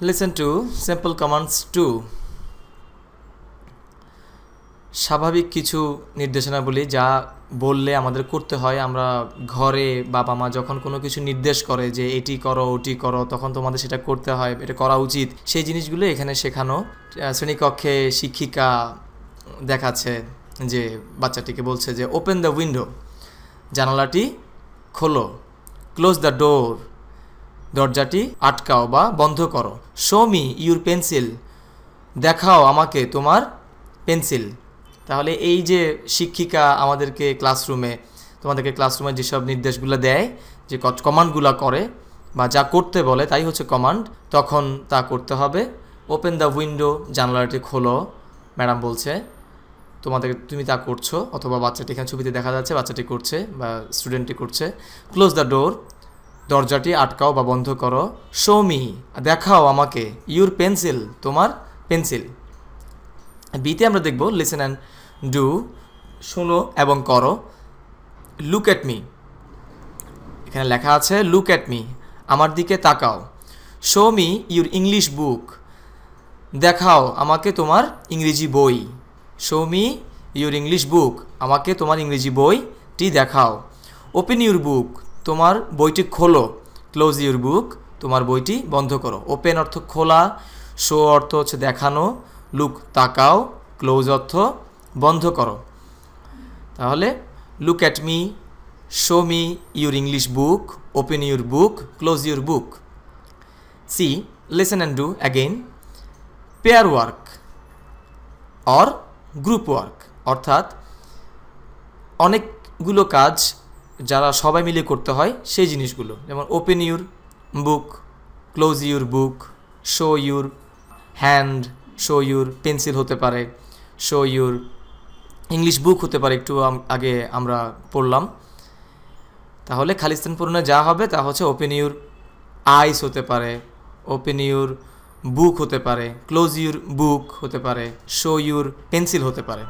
Listen to simple commands 2. স্বাভাবিক কিছু নির্দেশনাবলী যা বললে আমাদের করতে হয়। আমরা ঘরে বাবা মা যখন কোনো কিছু নির্দেশ করে যে এটি করো ওটি করো, তখন তোমাদের সেটা করতে হয়, এটা করা উচিত, সেই জিনিসগুলো এখানে শেখানো। শ্রেণীকক্ষে শিক্ষিকা দেখাচ্ছে যে বাচ্চাটিকে বলছে যে ওপেন দ্য উইন্ডো, জানালাটি খোলো। ক্লোজ দ্য ডোর, দরজাটি আটকাও বা বন্ধ করো। শো মি ইউর পেন্সিল, দেখাও আমাকে তোমার পেন্সিল। তাহলে এই যে শিক্ষিকা আমাদেরকে তোমাদেরকে ক্লাসরুমে যেসব নির্দেশগুলো দেয়, যে কমান্ডগুলো করে বা যা করতে বলে তাই হচ্ছে কমান্ড, তখন তা করতে হবে। ওপেন দ্য উইন্ডো, জানালাটি খোলো, ম্যাডাম বলছে, তুমি তা করছো, অথবা বাচ্চাটি এখানে ছবিতে দেখা যাচ্ছে বাচ্চাটি করছে বা স্টুডেন্টটি করছে। ক্লোজ দ্য ডোর, দরজাটি আটকাও বা বন্ধ করো। শো মি, দেখাও আমাকে, ইউর পেন্সিল, তোমার পেন্সিল। বিতে আমরা দেখব লিসেন অ্যান্ড ডু, শোনো এবং করো। লুক অ্যাট মি, এখানে লেখা আছে লুক অ্যাট মি, আমার দিকে তাকাও। শো মি ইউর ইংলিশ বুক, দেখাও আমাকে তোমার ইংরেজি বই। শো মি ইউর ইংলিশ বুক, আমাকে তোমার ইংরেজি বইটি দেখাও। ওপেন ইউর বুক, তোমার বইটি খোলো। ক্লোজ ইউর বুক, তোমার বইটি বন্ধ করো। ওপেন অর্থ খোলা, শো অর্থ হচ্ছে দেখানো, লুক তাকাও, ক্লোজ অর্থ বন্ধ করো। তাহলে look at me, show me your English book, open your book, close your book. See, listen and do again. Pair work or group work, অর্থাৎ অনেকগুলো কাজ যারা সবাই মিলে করতে হয় সেই জিনিসগুলো, যেমন open your book, close your book, show your hand, show your pencil হতে পারে, শো ইউর ইংলিশ বুক হতে পারে, একটু আগে আমরা পড়লাম। তাহলে খালিস্তান পূরণে যা হবে তা হচ্ছে ওপেন ইউর আইস হতে পারে, ওপেন ইউর বুক হতে পারে, ক্লোজ ইউর বুক হতে পারে, শো ইউর পেন্সিল হতে পারে।